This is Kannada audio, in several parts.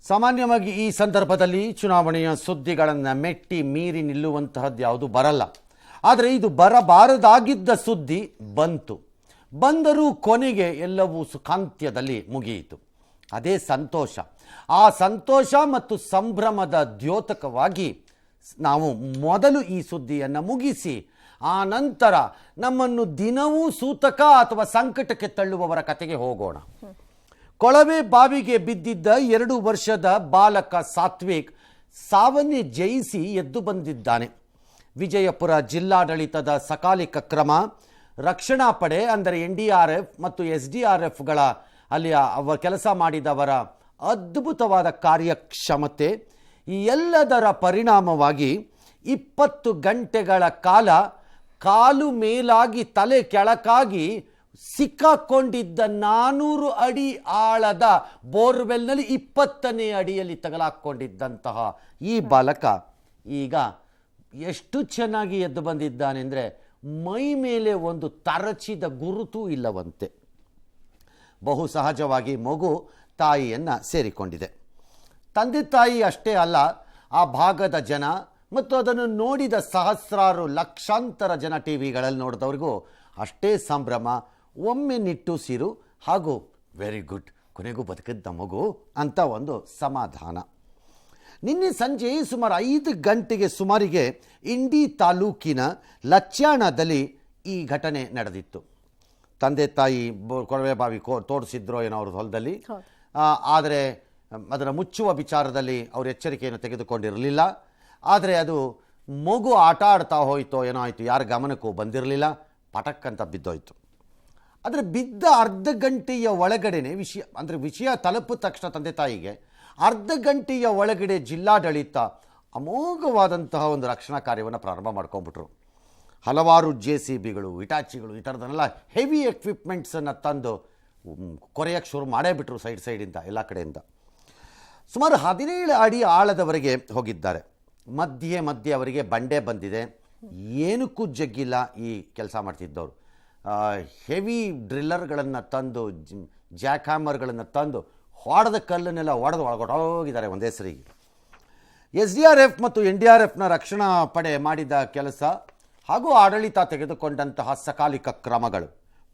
ಸಾಮಾನ್ಯವಾಗಿ ಈ ಸಂದರ್ಭದಲ್ಲಿ ಚುನಾವಣೆಯ ಸುದ್ದಿಗಳನ್ನು ಮೆಟ್ಟಿ ಮೀರಿ ನಿಲ್ಲುವಂತಹದ್ದು ಯಾವುದು ಬರಲ್ಲ. ಆದರೆ ಇದು ಬರಬಾರದಾಗಿದ್ದ ಸುದ್ದಿ ಬಂದರೂ ಕೊನೆಗೆ ಎಲ್ಲವೂ ಸುಖಾಂತ್ಯದಲ್ಲಿ ಮುಗಿಯಿತು. ಅದೇ ಸಂತೋಷ. ಆ ಸಂತೋಷ ಮತ್ತು ಸಂಭ್ರಮದ ದ್ಯೋತಕವಾಗಿ ನಾವು ಮೊದಲು ಈ ಸುದ್ದಿಯನ್ನು ಮುಗಿಸಿ ಆ ನಂತರ ನಮ್ಮನ್ನು ದಿನವೂ ಸೂತಕ ಅಥವಾ ಸಂಕಟಕ್ಕೆ ತಳ್ಳುವವರ ಕತೆಗೆ ಹೋಗೋಣ. ಕೊಳವೆ ಬಾವಿಗೆ ಬಿದ್ದಿದ್ದ 2 ವರ್ಷದ ಬಾಲಕ ಸಾತ್ವಿಕ್ ಸಾವನ್ನೇ ಜಯಿಸಿ ಎದ್ದು ಬಂದಿದ್ದಾನೆ. ವಿಜಯಪುರ ಜಿಲ್ಲಾಡಳಿತದ ಸಕಾಲಿಕ ಕ್ರಮ, ರಕ್ಷಣಾ ಪಡೆ ಅಂದರೆ NDRF ಮತ್ತು SDRFಗಳ ಅಲ್ಲಿ ಕೆಲಸ ಮಾಡಿದವರ ಅದ್ಭುತವಾದ ಕಾರ್ಯಕ್ಷಮತೆ, ಈ ಎಲ್ಲದರ ಪರಿಣಾಮವಾಗಿ 20 ಗಂಟೆಗಳ ಕಾಲ ಕಾಲು ಮೇಲಾಗಿ ತಲೆ ಕೆಳಕಾಗಿ ಸಿಕ್ಕಾಕೊಂಡಿದ್ದ 400 ಅಡಿ ಆಳದ ಬೋರ್ವೆಲ್ನಲ್ಲಿ 20ನೇ ಅಡಿಯಲ್ಲಿ ತಗಲಾಕೊಂಡಿದ್ದಂತಹ ಈ ಬಾಲಕ ಈಗ ಎಷ್ಟು ಚೆನ್ನಾಗಿ ಎದ್ದು ಬಂದಿದ್ದಾನೆ ಅಂದರೆ ಮೈ ಮೇಲೆ ಒಂದು ತರಚಿದ ಗುರುತು ಇಲ್ಲವಂತೆ. ಬಹು ಸಹಜವಾಗಿ ಮಗು ತಾಯಿಯನ್ನು ಸೇರಿಕೊಂಡಿದೆ. ತಂದೆ ತಾಯಿ ಅಷ್ಟೇ ಅಲ್ಲ, ಆ ಭಾಗದ ಜನ ಮತ್ತು ಅದನ್ನು ನೋಡಿದ ಸಹಸ್ರಾರು ಲಕ್ಷಾಂತರ ಜನ ಟಿವಿಗಳಲ್ಲಿ ನೋಡಿದವ್ರಿಗೂ ಅಷ್ಟೇ ಸಂಭ್ರಮ, ಒಮ್ಮೆ ನಿಟ್ಟುಸಿರು ಹಾಗೂ ವೆರಿ ಗುಡ್, ಕೊನೆಗೂ ಬದುಕಿದ್ದ ಮಗು ಅಂತ ಒಂದು ಸಮಾಧಾನ. ನಿನ್ನೆ ಸಂಜೆ ಸುಮಾರು 5 ಗಂಟೆಗೆ ಸುಮಾರಿಗೆ ಇಂಡಿ ತಾಲೂಕಿನ ಲಚ್ಯಾಣದಲ್ಲಿ ಈ ಘಟನೆ ನಡೆದಿತ್ತು. ತಂದೆ ತಾಯಿ ಕೊಳವೆ ಬಾವಿ ತೋರಿಸಿದ್ರೋ ಏನೋ ಅವ್ರ ಹೊಲದಲ್ಲಿ, ಆದರೆ ಅದನ್ನು ಮುಚ್ಚುವ ವಿಚಾರದಲ್ಲಿ ಅವರು ಎಚ್ಚರಿಕೆಯನ್ನು ತೆಗೆದುಕೊಂಡಿರಲಿಲ್ಲ. ಆದರೆ ಅದು ಮಗು ಆಟ ಆಡ್ತಾ ಹೋಯಿತೋ ಏನೋ ಆಯಿತು, ಯಾರ ಗಮನಕ್ಕೂ ಬಂದಿರಲಿಲ್ಲ, ಪಟಕ್ಕಂತ ಬಿದ್ದೋಯ್ತು. ಆದರೆ ಬಿದ್ದ ಅರ್ಧ ಗಂಟೆಯ ಒಳಗಡೆನೆ ವಿಷಯ ತಲುಪಿದ ತಕ್ಷಣ ತಂದೆ ತಾಯಿಗೆ ಅರ್ಧ ಗಂಟೆಯ ಒಳಗಡೆ ಜಿಲ್ಲಾಡಳಿತ ಅಮೋಘವಾದಂತಹ ಒಂದು ರಕ್ಷಣಾ ಕಾರ್ಯವನ್ನು ಪ್ರಾರಂಭ ಮಾಡ್ಕೊಂಡ್ಬಿಟ್ರು. ಹಲವಾರು JCBಗಳು, ಇಟಾಚಿಗಳು, ಈ ಥರದನ್ನೆಲ್ಲ ಹೆವಿ ಎಕ್ವಿಪ್ಮೆಂಟ್ಸನ್ನು ತಂದು ಕೊರೆಯೋಕ್ಕೆ ಶುರು ಮಾಡೇ ಬಿಟ್ರು ಸೈಡಿಂದ ಎಲ್ಲ ಕಡೆಯಿಂದ. ಸುಮಾರು 17 ಅಡಿ ಆಳದವರೆಗೆ ಹೋಗಿದ್ದಾರೆ. ಮಧ್ಯೆ ಅವರಿಗೆ ಬಂಡೆ ಬಂದಿದೆ. ಏನಕ್ಕೂ ಜಗ್ಗಿಲ್ಲ ಈ ಕೆಲಸ ಮಾಡ್ತಿದ್ದವರು. ಹೆವಿ ಡ್ರಿಲ್ಲರ್ಗಳನ್ನು ತಂದು, ಜಾಕ್ ಹ್ಯಾಮರ್ಗಳನ್ನು ತಂದು ಹೊಡೆದ ಕಲ್ಲನ್ನೆಲ್ಲ ಒಳಗೊಟ್ಟೋಗಿದ್ದಾರೆ ಒಂದೇ ಸರಿಗೆ. SDRF ಮತ್ತು NDRFನ ರಕ್ಷಣಾ ಪಡೆ ಮಾಡಿದ ಕೆಲಸ ಹಾಗೂ ಆಡಳಿತ ತೆಗೆದುಕೊಂಡಂತಹ ಸಕಾಲಿಕ ಕ್ರಮಗಳು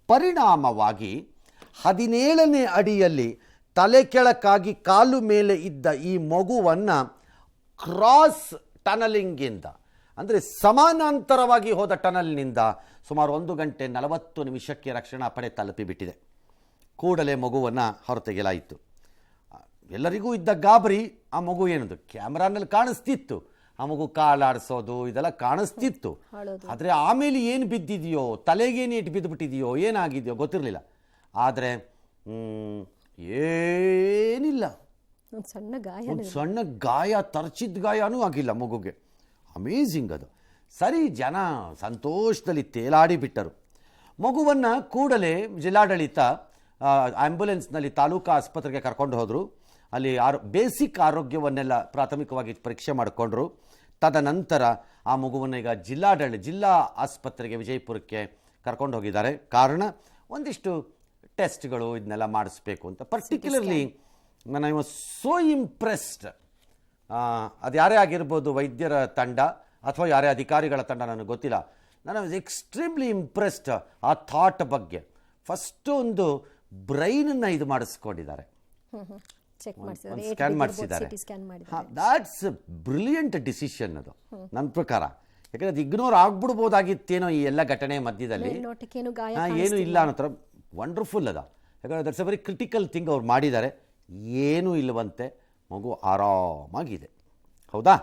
ಪರಿಣಾಮವಾಗಿ 17ನೇ ಅಡಿಯಲ್ಲಿ ತಲೆ ಕೆಳಕಾಗಿ ಕಾಲು ಮೇಲೆ ಇದ್ದ ಈ ಮಗುವನ್ನು ಕ್ರಾಸ್ ಟನಲಿಂಗಿಂದ ಅಂದರೆ ಸಮಾನಾಂತರವಾಗಿ ಹೋದ ಟನಲ್ನಿಂದ ಸುಮಾರು 1 ಗಂಟೆ 40 ನಿಮಿಷಕ್ಕೆ ರಕ್ಷಣಾ ಪಡೆ ತಲುಪಿಬಿಟ್ಟಿದೆ. ಕೂಡಲೇ ಮಗುವನ್ನು ಹೊರತೆಗೆಯಲಾಯಿತು. ಎಲ್ಲರಿಗೂ ಇದ್ದ ಗಾಬರಿ. ಆ ಮಗು ಏನದು ಕ್ಯಾಮ್ರಾನಲ್ಲಿ ಕಾಣಿಸ್ತಿತ್ತು, ಆ ಮಗು ಕಾಲಾಡಿಸೋದು ಇದೆಲ್ಲ ಕಾಣಿಸ್ತಿತ್ತು. ಆದರೆ ಆಮೇಲೆ ಏನು ಬಿದ್ದಿದೆಯೋ, ತಲೆಗೇನು ಇಟ್ಟು ಬಿದ್ದುಬಿಟ್ಟಿದೆಯೋ, ಏನಾಗಿದೆಯೋ ಗೊತ್ತಿರಲಿಲ್ಲ. ಆದರೆ ಏನಿಲ್ಲ, ಒಂದು ಸಣ್ಣ ಗಾಯ, ತರ್ಚಿದ ಗಾಯನೂ ಆಗಿಲ್ಲ ಮಗುಗೆ. ಅಮೇಝಿಂಗ್ ಅದು. ಸರಿ, ಜನ ಸಂತೋಷದಲ್ಲಿ ತೇಲಾಡಿ ಬಿಟ್ಟರು. ಮಗುವನ್ನು ಕೂಡಲೇ ಜಿಲ್ಲಾಡಳಿತ ಆ್ಯಂಬುಲೆನ್ಸ್ನಲ್ಲಿ ತಾಲೂಕು ಆಸ್ಪತ್ರೆಗೆ ಕರ್ಕೊಂಡು ಹೋದರು. ಅಲ್ಲಿ ಬೇಸಿಕ್ ಆರೋಗ್ಯವನ್ನೆಲ್ಲ ಪ್ರಾಥಮಿಕವಾಗಿ ಪರೀಕ್ಷೆ ಮಾಡಿಕೊಂಡ್ರು. ತದನಂತರ ಆ ಮಗುವನ್ನು ಈಗ ಜಿಲ್ಲಾ ಆಸ್ಪತ್ರೆಗೆ ವಿಜಯಪುರಕ್ಕೆ ಕರ್ಕೊಂಡು ಹೋಗಿದ್ದಾರೆ. ಕಾರಣ ಒಂದಿಷ್ಟು ಟೆಸ್ಟ್ಗಳು ಇದನ್ನೆಲ್ಲ ಮಾಡಿಸ್ಬೇಕು ಅಂತ. Particularly I was so impressed. ಅದು ಯಾರೇ ಆಗಿರ್ಬೋದು, ವೈದ್ಯರ ತಂಡ ಅಥವಾ ಯಾರೇ ಅಧಿಕಾರಿಗಳ ತಂಡ, ನನಗೆ ಗೊತ್ತಿಲ್ಲ. ನಾನು ವಾಸ್ ಎಕ್ಸ್ಟ್ರೀಮ್ಲಿ ಇಂಪ್ರೆಸ್ಡ್ ಆ ಥಾಟ್ ಬಗ್ಗೆ. ಫಸ್ಟು ಒಂದು ಬ್ರೈನನ್ನು ಇದು ಮಾಡಿಸ್ಕೊಂಡಿದ್ದಾರೆ, ಸ್ಕ್ಯಾನ್ ಮಾಡಿಸಿದ್ದಾರೆ. ದಾಟ್ಸ್ ಬ್ರಿಲಿಯಂಟ್ ಡಿಸಿಷನ್ ಅದು ನನ್ನ ಪ್ರಕಾರ. ಯಾಕಂದರೆ ಅದು ಇಗ್ನೋರ್ ಆಗ್ಬಿಡ್ಬೋದಾಗಿತ್ತೇನೋ ಈ ಎಲ್ಲ ಘಟನೆ ಮಧ್ಯದಲ್ಲಿ. ಏನು ಇಲ್ಲ ಅನ್ನೋ ಥರ ವಂಡರ್ಫುಲ್ ಅದ. ಯಾಕಂದರೆ that's a very critical thing ಅವ್ರು ಮಾಡಿದ್ದಾರೆ. ಏನೂ ಇಲ್ಲವಂತೆ, ಮಗು ಆರಾಮಾಗಿದೆ. ಹೌದಾ?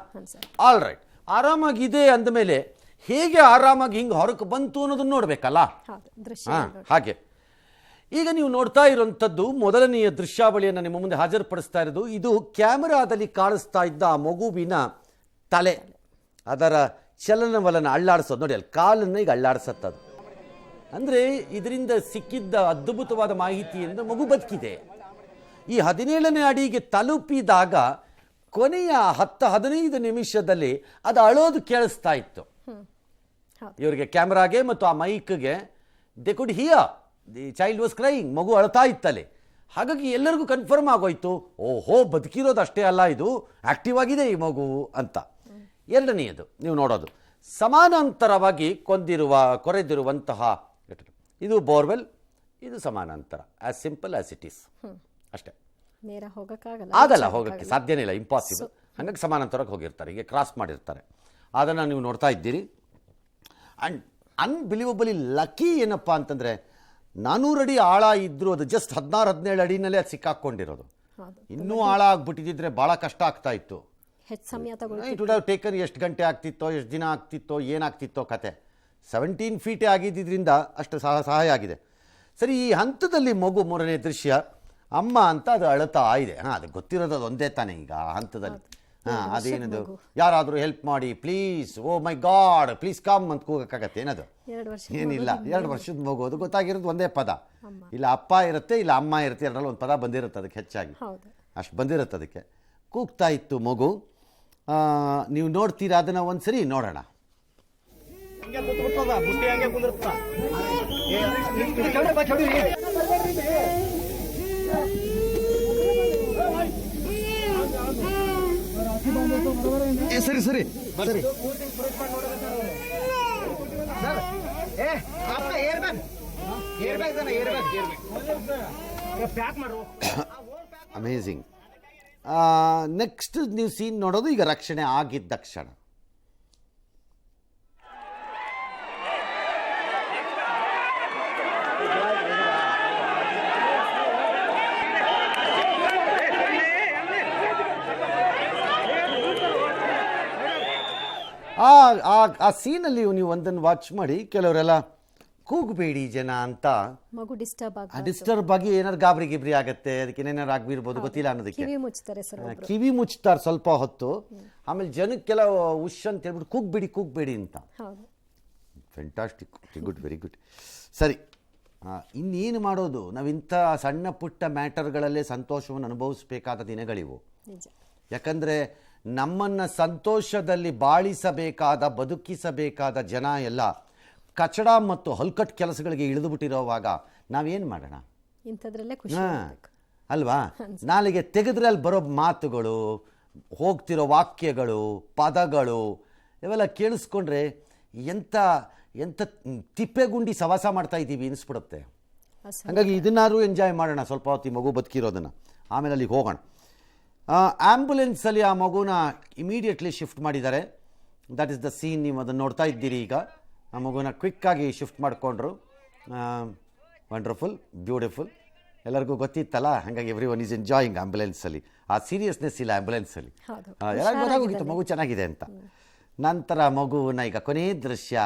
ಆಲ್ ರೈಟ್, ಆರಾಮಾಗಿದೆ ಅಂದಮೇಲೆ ಹೇಗೆ ಆರಾಮಾಗಿ ಹಿಂಗೆ ಹೊರಗೆ ಬಂತು ಅನ್ನೋದನ್ನು ನೋಡಬೇಕಲ್ಲ. ಹಾಗೆ ಈಗ ನೀವು ನೋಡ್ತಾ ಇರುವಂಥದ್ದು ಮೊದಲನೆಯ ದೃಶ್ಯಾವಳಿಯನ್ನು ನಿಮ್ಮ ಮುಂದೆ ಹಾಜರುಪಡಿಸ್ತಾ ಇರೋದು. ಇದು ಕ್ಯಾಮೆರಾದಲ್ಲಿ ಕಾಣಿಸ್ತಾ ಇದ್ದ ಆ ಮಗುವಿನ ತಲೆ, ಅದರ ಚಲನವಲನ ಅಳ್ಳಾಡಿಸೋದು ನೋಡಿ. ಅಲ್ಲಿ ಕಾಲನ್ನು ಈಗ ಅಳ್ಳಾಡಿಸತ್ತದು. ಅಂದರೆ ಇದರಿಂದ ಸಿಕ್ಕಿದ್ದ ಅದ್ಭುತವಾದ ಮಾಹಿತಿಯಿಂದ ಮಗು ಬದುಕಿದೆ. ಈ 17ನೇ ಅಡಿಗೆ ತಲುಪಿದಾಗ ಕೊನೆಯ 10-15 ನಿಮಿಷದಲ್ಲಿ ಅದು ಅಳೋದು ಕೇಳಿಸ್ತಾ ಇತ್ತು ಇವರಿಗೆ, ಕ್ಯಾಮ್ರಾಗೆ ಮತ್ತು ಆ ಮೈಕ್ಗೆ. They could hear the child was crying. ಮಗು ಅಳ್ತಾ ಇತ್ತಲ್ಲಿ. ಹಾಗಾಗಿ ಎಲ್ಲರಿಗೂ ಕನ್ಫರ್ಮ್ ಆಗೋಯ್ತು, ಓಹೋ ಬದುಕಿರೋದು ಅಷ್ಟೇ ಅಲ್ಲ, ಇದು ಆಕ್ಟಿವ್ ಆಗಿದೆ ಈ ಮಗು ಅಂತ. ಎರಡನೆಯದು ನೀವು ನೋಡೋದು ಸಮಾನಾಂತರವಾಗಿ ಕೊರೆದಿರುವಂತಹ ಇದು ಬೋರ್ವೆಲ್, ಇದು ಸಮಾನಾಂತರ, as simple as it is ಅಷ್ಟೇ. ನೇರ ಆಗಲ್ಲ, ಹೋಗೋಕ್ಕೆ ಸಾಧ್ಯನೇ ಇಲ್ಲ, ಇಂಪಾಸಿಬಲ್. ಹಾಗಾಗಿ ಸಮಾನಾಂತರಕ್ಕೆ ಹೋಗಿರ್ತಾರೆ, ಹೀಗೆ ಕ್ರಾಸ್ ಮಾಡಿರ್ತಾರೆ. ಅದನ್ನು ನೀವು ನೋಡ್ತಾ ಇದ್ದೀರಿ. ಆ್ಯಂಡ್ ಅನ್ಬಿಲೀವಬಲಿ ಲಕ್ಕಿ ಏನಪ್ಪ ಅಂತಂದರೆ 400 ಅಡಿ ಆಳ ಇದ್ದರೂ ಅದು ಜಸ್ಟ್ 16-17 ಅಡಿನಲ್ಲೇ ಅದು ಸಿಕ್ಕಾಕ್ಕೊಂಡಿರೋದು. ಇನ್ನೂ ಆಳ ಆಗ್ಬಿಟ್ಟಿದ್ರೆ ಭಾಳ ಕಷ್ಟ ಆಗ್ತಾ ಇತ್ತು. ಇಟ್ ವುಡ್ ಹ್ಯಾವ್ ಟೇಕನ್ ಎಷ್ಟು ಗಂಟೆ ಆಗ್ತಿತ್ತೋ, ಎಷ್ಟು ದಿನ ಆಗ್ತಿತ್ತೋ, ಏನಾಗ್ತಿತ್ತೋ ಕತೆ. 17 ಫೀಟೇ ಆಗಿದ್ದರಿಂದ ಅಷ್ಟು ಸಹಾಯ ಆಗಿದೆ. ಸರಿ, ಈ ಹಂತದಲ್ಲಿ ಮಗು ಮೂರನೇ ದೃಶ್ಯ ಅಮ್ಮ ಅಂತ ಅದು ಅಳುತ್ತಾ ಇದೆ. ಅದು ಗೊತ್ತಿರೋದು ಅದು ಒಂದೇ ತಾನೇ ಈಗ ಆ ಹಂತದಲ್ಲಿ. ಅದೇನದು, ಯಾರಾದರೂ ಹೆಲ್ಪ್ ಮಾಡಿ please, oh my god please come ಅಂತ ಕೂಗಕ್ಕಾಗತ್ತೆ ಏನದು? ಏನಿಲ್ಲ, 2 ವರ್ಷದ ಮಗು, ಅದು ಗೊತ್ತಾಗಿರೋದು ಒಂದೇ ಪದ. ಇಲ್ಲ ಅಪ್ಪ ಇರುತ್ತೆ, ಇಲ್ಲ ಅಮ್ಮ ಇರುತ್ತೆ, ಎರಡರಲ್ಲಿ ಒಂದು ಪದ ಬಂದಿರುತ್ತೆ ಅದಕ್ಕೆ, ಹೆಚ್ಚಾಗಿ ಅಷ್ಟು ಬಂದಿರುತ್ತೆ ಅದಕ್ಕೆ. ಕೂಗ್ತಾ ಇತ್ತು ಮಗು. ನೀವು ನೋಡ್ತೀರಾ ಅದನ್ನು ಒಂದ್ಸರಿ ನೋಡೋಣ. ಸರಿ ಸರಿ ಸರಿ ಅಮೇಝಿಂಗ್. ನೆಕ್ಸ್ಟ್ ನೀವು ಸೀನ್ ನೋಡೋದು ಈಗ ರಕ್ಷಣೆ ಆಗಿದ್ದ ಕ್ಷಣ. ಆ ಸೀನಲ್ಲಿ ನೀವು ಒಂದನ್ನು ವಾಚ್ ಮಾಡಿ, ಕೆಲವರೆಲ್ಲ ಕೂಗಬೇಡಿ ಜನ ಅಂತ, ಮಗು ಡಿಸ್ಟರ್ಬ್ ಆಗಿ ಏನಾದ್ರು ಗಾಬರಿ ಗಿಬ್ರಿ ಆಗತ್ತೆ, ಅದಕ್ಕೆ ಏನೇನಾರು ಆಗ್ಬಿರ್ಬೋದು ಗೊತ್ತಿಲ್ಲ ಅನ್ನೋದಕ್ಕೆ ಕಿವಿ ಮುಚ್ತಾರೆ ಸ್ವಲ್ಪ ಹೊತ್ತು. ಆಮೇಲೆ ಜನಕ್ಕೆಲ್ಲ ಉಶ್ ಅಂತ ಹೇಳ್ಬಿಟ್ಟು ಕೂಗ್ಬೇಡಿ ಅಂತ. Fantastic, good, very good. ಸರಿ, ಇನ್ನೇನು ಮಾಡೋದು? ನಾವಿಂಥ ಸಣ್ಣ ಪುಟ್ಟ ಮ್ಯಾಟರ್ಗಳಲ್ಲೇ ಸಂತೋಷವನ್ನು ಅನುಭವಿಸಬೇಕಾದ ದಿನಗಳಿವು. ಯಾಕಂದರೆ ನಮ್ಮನ್ನು ಸಂತೋಷದಲ್ಲಿ ಬಾಳಿಸಬೇಕಾದ, ಬದುಕಿಸಬೇಕಾದ ಜನ ಎಲ್ಲ ಕಚಡ ಮತ್ತು ಹಲ್ಕಟ್ ಕೆಲಸಗಳಿಗೆ ಇಳಿದು ಬಿಟ್ಟಿರೋವಾಗ ನಾವೇನು ಮಾಡೋಣ? ಅಲ್ವಾ? ನಾಲಿಗೆ ತೆಗೆದ್ರೆ ಅಲ್ಲಿ ಬರೋ ಮಾತುಗಳು, ಹೋಗ್ತಿರೋ ವಾಕ್ಯಗಳು, ಪದಗಳು ಇವೆಲ್ಲ ಕೇಳಿಸ್ಕೊಂಡ್ರೆ ಎಂಥ ತಿಪ್ಪೆಗುಂಡಿ ಸವಾಸ ಮಾಡ್ತಾ ಇದ್ದೀವಿ ಅನಿಸ್ಬಿಡುತ್ತೆ. ಹಾಗಾಗಿ ಇದನ್ನಾದ್ರೂ ಎಂಜಾಯ್ ಮಾಡೋಣ ಸ್ವಲ್ಪ ಹೊತ್ತು, ಈ ಮಗು ಬದುಕಿರೋದನ್ನು. ಆಮೇಲೆ ಅಲ್ಲಿಗೆ ಹೋಗೋಣ. ಆ್ಯಂಬುಲೆನ್ಸಲ್ಲಿ ಆ ಮಗುನ ಇಮಿಡಿಯೇಟ್ಲಿ ಶಿಫ್ಟ್ ಮಾಡಿದ್ದಾರೆ. ದಟ್ ಇಸ್ ದ ಸೀನ್, ನೀವು ಅದನ್ನು ನೋಡ್ತಾ ಇದ್ದೀರಿ ಈಗ. ಆ ಮಗುನ ಕ್ವಿಕ್ಕಾಗಿ ಶಿಫ್ಟ್ ಮಾಡಿಕೊಂಡ್ರು. Wonderful, beautiful. ಎಲ್ಲರಿಗೂ ಗೊತ್ತಿತ್ತಲ್ಲ, ಹಾಗಾಗಿ ಎವ್ರಿ ಒನ್ ಈಸ್ ಎಂಜಾಯಿಂಗ್ ಆ್ಯಂಬುಲೆನ್ಸಲ್ಲಿ. ಆ ಸೀರಿಯಸ್ನೆಸ್ ಇಲ್ಲ ಆ್ಯಂಬುಲೆನ್ಸಲ್ಲಿ, ಎಲ್ಲರಿಗೂ ಗೊತ್ತಾಗೋಗಿತ್ತು ಮಗು ಚೆನ್ನಾಗಿದೆ ಅಂತ. ನಂತರ ಮಗುವನ್ನ ಈಗ ಕೊನೆ ದೃಶ್ಯ,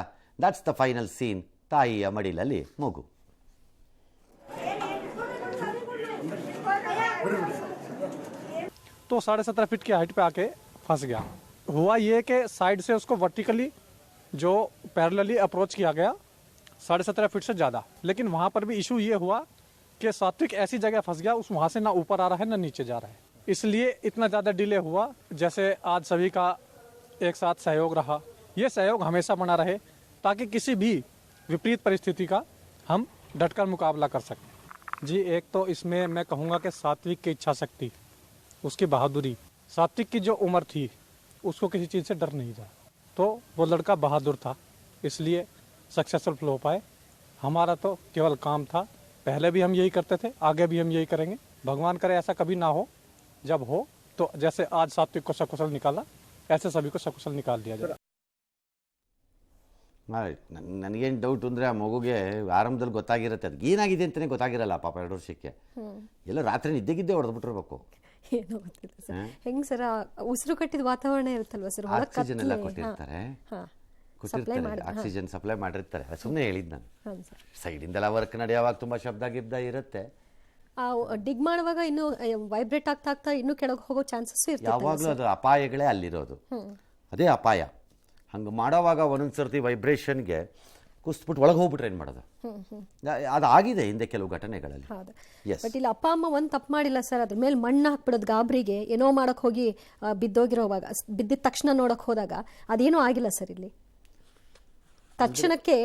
ದಟ್ಸ್ ದ ಫೈನಲ್ ಸೀನ್. ತಾಯಿಯ ಮಡಿಲಲ್ಲಿ ಮಗು. तो 17.5 फीट की हाइट पे आके फंस गया। हुआ ये कि साइड से उसको वर्टिकली जो पैरेलली अप्रोच किया गया 17.5 फीट से ज़्यादा, लेकिन वहाँ पर भी इशू ये हुआ कि सात्विक ऐसी जगह फंस गया, उस वहाँ से ना ऊपर आ रहा है ना नीचे जा रहा है, इसलिए इतना ज़्यादा डिले हुआ। जैसे आज सभी का एक साथ सहयोग रहा, ये सहयोग हमेशा बना रहे ताकि किसी भी विपरीत परिस्थिति का हम डटकर मुकाबला कर सकें। जी, एक तो इसमें मैं कहूँगा कि सात्विक की इच्छा शक्ति, उसकी बहादुरी, सात्विक की जो उम्र थी उसको किसी चीज़ से डर नहीं था, तो वो लड़का बहादुर था, इसलिए सक्सेसफुल हो पाए। हमारा तो केवल काम था, पहले भी हम यही करते थे, आगे भी हम यही करेंगे। भगवान करे ऐसा कभी ना हो, जब हो तो जैसे आज सात्विक को सकुशल निकाला, ऐसे सभी को सकुशल निकाल दिया जाए। ನನಗೇನು ಡೌಟ್ ಅಂದರೆ, ಆ ಮಗುಗೆ ಆರಂಭದಲ್ಲಿ ಗೊತ್ತಾಗಿರುತ್ತೆ, ಅದಕ್ಕೆ ಏನಾಗಿದೆ ಅಂತಲೇ ಗೊತ್ತಾಗಿರಲ್ಲ ಪಾಪ. 2 ವರ್ಷಕ್ಕೆ ಎಲ್ಲ ರಾತ್ರಿ ನಿದ್ದೆಗಿದ್ದೇ ಹೊಡೆದ್ಬಿಟ್ಟಿರ್ಬೇಕು. ಏನೋ ಗೊತ್ತಿಲ್ಲ ಸರ್. ಹೆಂಗ್ ಸರ್ ಉಸಿರು ಕಟ್ಟಿದ ವಾತಾವರಣ ಇರುತ್ತಲ್ವಾ ಸರ್, ಆಕ್ಸಿಜನ್ ಎಲ್ಲ ಕೊಟ್ಟಿರ್ತಾರೆ, ಆಕ್ಸಿಜನ್ ಸಪ್ಲೈ ಮಾಡಿರ್ತಾರೆ. ಸುಮ್ಮನೆ ಹೇಳಿದ್ ನಾನು. ಸೈಡಿಂದೆಲ್ಲ ವರ್ಕ್ ನಡೆಯುವಾಗ ತುಂಬ ಶಬ್ದ ಗಿಬ್ದ ಇರುತ್ತೆ. ಡಿಗ್ ಮಾಡುವಾಗ ಇನ್ನೂ ವೈಬ್ರೇಟ್ ಆಗ್ತಾ ಇನ್ನೂ ಕೆಳಗೆ ಹೋಗೋ ಚಾನ್ಸಸ್ ಇರುತ್ತೆ. ಯಾವಾಗಲೂ ಅದು ಅಪಾಯಗಳೇ ಅಲ್ಲಿರೋದು, ಅದೇ ಅಪಾಯ. ಹಂಗೆ ಮಾಡೋವಾಗ ಒಂದೊಂದು ಸರ್ತಿ ವೈಬ್ರೇಷನ್ಗೆ ಕುಸ್ಬಿಟ್ಟು ಒಳಗೆ ಹೋಗ್ಬಿಟ್ರೆ ಏನು ಮಾಡೋದು? ಅದು ಆಗಿದೆ ಹಿಂದೆ ಕೆಲವು ಘಟನೆಗಳಲ್ಲಿ. ಬಟ್ ಇಲ್ಲಿ ಅಪ್ಪ ಅಮ್ಮ ಒಂದು ತಪ್ಪು ಮಾಡಿಲ್ಲ ಸರ್, ಅದ್ರ ಮೇಲೆ ಮಣ್ಣು ಹಾಕ್ಬಿಡೋದು ಗಾಬರಿಗೆ, ಏನೋ ಮಾಡಕ್ ಹೋಗಿ ಬಿದ್ದೋಗಿರೋವಾಗ, ಬಿದ್ದಿದ ತಕ್ಷಣ ನೋಡಕ್ ಹೋದಾಗ ಅದೇನೂ ಆಗಿಲ್ಲ ಸರ್. ಇಲ್ಲಿ ತಕ್ಷಣಕ್ಕೆ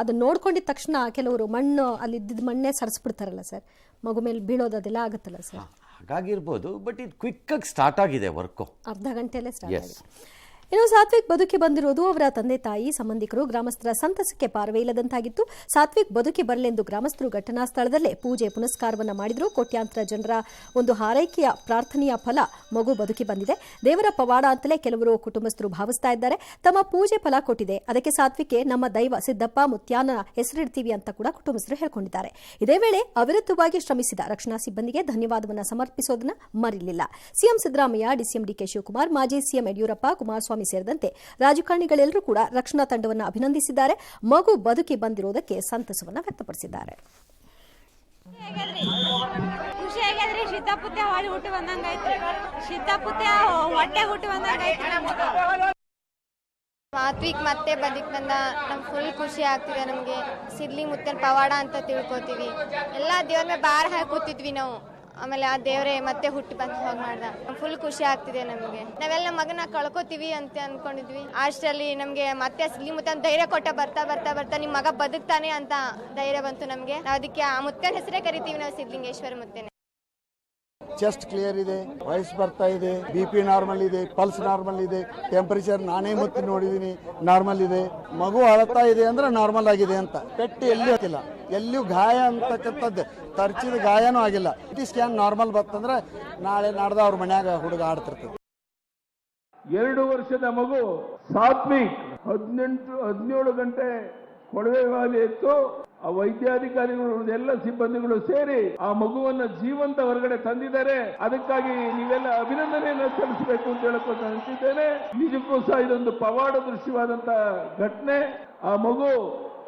ಅದನ್ನ ನೋಡ್ಕೊಂಡಿದ ತಕ್ಷಣ ಕೆಲವರು ಮಣ್ಣು ಅಲ್ಲಿ ಇದ್ದಿದ್ದ ಮಣ್ಣೇ ಸರಿಸ್ಬಿಡ್ತಾರಲ್ಲ ಸರ್, ಮಗು ಮೇಲೆ ಬೀಳೋದು ಅದೆಲ್ಲ ಆಗುತ್ತಲ್ಲ ಸರ್. ಹಾಗಾಗಿರ್ಬೋದು, ಬಟ್ ಇದು ಕ್ವಿಕ್ಕಾಗಿ ಸ್ಟಾರ್ಟ್ ಆಗಿದೆ ವರ್ಕು. ಅರ್ಧ ಗಂಟೆಯಲ್ಲೇ ಸ್ಟಾರ್ಟ್ ಆಗಿದೆ. ಇನ್ನು ಸಾತ್ವಿಕ್ ಬದುಕಿ ಬಂದಿರೋದು ಅವರ ತಂದೆ ತಾಯಿ ಸಂಬಂಧಿಕರು ಗ್ರಾಮಸ್ಥರ ಸಂತಸಕ್ಕೆ ಪಾರವೇ ಇಲ್ಲದಂತಾಗಿತ್ತು. ಸಾತ್ವಿಕ್ ಬದುಕಿ ಬರಲೆಂದು ಗ್ರಾಮಸ್ಥರು ಘಟನಾ ಸ್ಥಳದಲ್ಲೇ ಪೂಜೆ ಪುನಸ್ಕಾರವನ್ನ ಮಾಡಿದ್ರು. ಕೋಟ್ಯಾಂತರ ಜನರ ಒಂದು ಹಾರೈಕೆಯ ಪ್ರಾರ್ಥನೆಯ ಫಲ ಮಗು ಬದುಕಿ ಬಂದಿದೆ. ದೇವರ ಪವಾಡ ಅಂತಲೇ ಕೆಲವರು ಕುಟುಂಬಸ್ಥರು ಭಾವಿಸ್ತಾ ಇದ್ದಾರೆ. ತಮ್ಮ ಪೂಜೆ ಫಲ ಕೊಟ್ಟಿದೆ, ಅದಕ್ಕೆ ಸಾತ್ವಿಕ್ಗೆ ನಮ್ಮ ದೈವ ಸಿದ್ದಪ್ಪ ಮುತ್ಯಾನ ಹೆಸರಿಡ್ತೀವಿ ಅಂತ ಕೂಡ ಕುಟುಂಬಸ್ಥರು ಹೇಳ್ಕೊಂಡಿದ್ದಾರೆ. ಇದೇ ವೇಳೆ ಅವಿರತವಾಗಿ ಶ್ರಮಿಸಿದ ರಕ್ಷಣಾ ಸಿಬ್ಬಂದಿಗೆ ಧನ್ಯವಾದವನ್ನ ಸಮರ್ಪಿಸೋದನ್ನ ಮರಿಲಿಲ್ಲ. ಸಿಎಂ ಸಿದ್ದರಾಮಯ್ಯ, ಡಿಸಿಎಂ ಡಿಕೆ ಶಿವಕುಮಾರ್, ಮಾಜಿ ಸಿಎಂ ಯಡಿಯೂರಪ್ಪ, ಕುಮಾರಸ್ವಾಮಿ ಸೇರಿದಂತೆ ರಾಜಕಾರಣಿಗಳೆಲ್ಲರೂ ಕೂಡ ರಕ್ಷಣಾ ತಂಡವನ್ನು ಅಭಿನಂದಿಸಿದ್ದಾರೆ. ಮಗು ಬದುಕಿ ಬಂದಿರುವುದಕ್ಕೆ ಸಂತಸವನ್ನು ವ್ಯಕ್ತಪಡಿಸಿದ್ದಾರೆ. ಖುಷಿಯಾಗ್ಯದ್ರಿ, ಸಿದ್ದಪುತ್ತ ಹೊಳಿ ಹುಟ್ಟು ಬಂದಂಗೈತ್ರಿ, ಸಿದ್ದಪುತ್ತ ಹೊಟ್ಟೆ ಹುಟ್ಟು ಬಂದಂಗೈತ್ರಿ. ಸಾತ್ವಿಕ್ ಮತ್ತೆ ಬದುಕ್ ಬಂದ, ನಮ್ಗೆ ಫುಲ್ ಖುಷಿ ಆಗ್ತಿದೆ. ನಮಗೆ ಸಿದ್ಲಿ ಮುತ್ತನ ಪವಾಡ ಅಂತ ತಿಳ್ಕೊತೀವಿ. ಎಲ್ಲ ದೇವ್ರ ಮೇಲೆ ಭಾರ ಹಾಕಿ ಕೂತಿದ್ವಿ ನಾವು. ಆಮೇಲೆ ಆ ದೇವರೇ ಮತ್ತೆ ಹುಟ್ಟಿ ಬಂದು ಹೋಗಿ ಮಾಡ್ದ. ಫುಲ್ ಖುಷಿ ಆಗ್ತಿದೆ ನಮಗೆ. ನಾವೆಲ್ಲ ನಮ್ಮ ಮಗನ ಕಳ್ಕೊತೀವಿ ಅಂತ ಅನ್ಕೊಂಡಿದ್ವಿ. ಅಷ್ಟರಲ್ಲಿ ನಮಗೆ ಮತ್ತೆ ಸಿದ್ಲಿ ಮುತ್ತನ ಧೈರ್ಯ ಕೊಟ್ಟ. ಬರ್ತಾ ಬರ್ತಾ ಬರ್ತಾ ನಿಮ್ಮ ಮಗ ಬದುಕ್ತಾನೆ ಅಂತ ಧೈರ್ಯ ಬಂತು ನಮಗೆ. ನಾವು ಅದಕ್ಕೆ ಆ ಮುತ್ತನ ಹೆಸರೇ ಕರಿತೀವಿ ನಾವು, ಸಿದ್ಲಿಂಗೇಶ್ವರ ಮುತ್ತನೆ. ಚೆಸ್ಟ್ ಕ್ಲಿಯರ್ ಇದೆ, ವಾಯ್ಸ್ ಬರ್ತಾ ಇದೆ, BP ನಾರ್ಮಲ್ ಇದೆ, ಪಲ್ಸ್ ನಾರ್ಮಲ್ ಇದೆ, ಟೆಂಪರೇಚರ್ ನಾನೇ ಮತ್ತೆ ನೋಡಿದೀನಿ ನಾರ್ಮಲ್ ಇದೆ. ಮಗು ಅಳತಾ ಇದೆ ಅಂದ್ರೆ ನಾರ್ಮಲ್ ಆಗಿದೆ ಅಂತ. ಪೆಟ್ಟು ಎಲ್ಲಿ ಆಗಿಲ್ಲ, ಎಲ್ಲಿಯೂ ಗಾಯ ಅಂತಕ್ಕಂಥದ್ದು ತರ್ಚಿದ ಗಾಯನೂ ಆಗಿಲ್ಲ. CT ಸ್ಕ್ಯಾನ್ ನಾರ್ಮಲ್ ಬರ್ತಂದ್ರೆ ನಾಳೆ ನಾಡ್ದ ಅವ್ರ ಮನ್ಯಾಗ ಹುಡುಗ ಆಡ್ತಿರ್ತದೆ. 2 ವರ್ಷದ ಮಗು ಸಾತ್ವಿಕ್ 18-17 ಗಂಟೆ ಕೊಳವೆ ಬಾವಿ ಇತ್ತು. ಆ ವೈದ್ಯಾಧಿಕಾರಿಗಳು ಎಲ್ಲ ಸಿಬ್ಬಂದಿಗಳು ಸೇರಿ ಆ ಮಗುವನ್ನ ಜೀವಂತ ಹೊರಗಡೆ ತಂದಿದ್ದಾರೆ. ಅದಕ್ಕಾಗಿ ನೀವೆಲ್ಲ ಅಭಿನಂದನೆಯನ್ನು ಸಲ್ಲಿಸಬೇಕು ಅಂತ ಹೇಳಕ್ಕೆ ಅನಿಸಿದ್ದೇನೆ. ನಿಜಕ್ಕೂ ಸಹ ಇದೊಂದು ಪವಾಡ ದೃಶ್ಯವಾದಂತ ಘಟನೆ. ಆ ಮಗು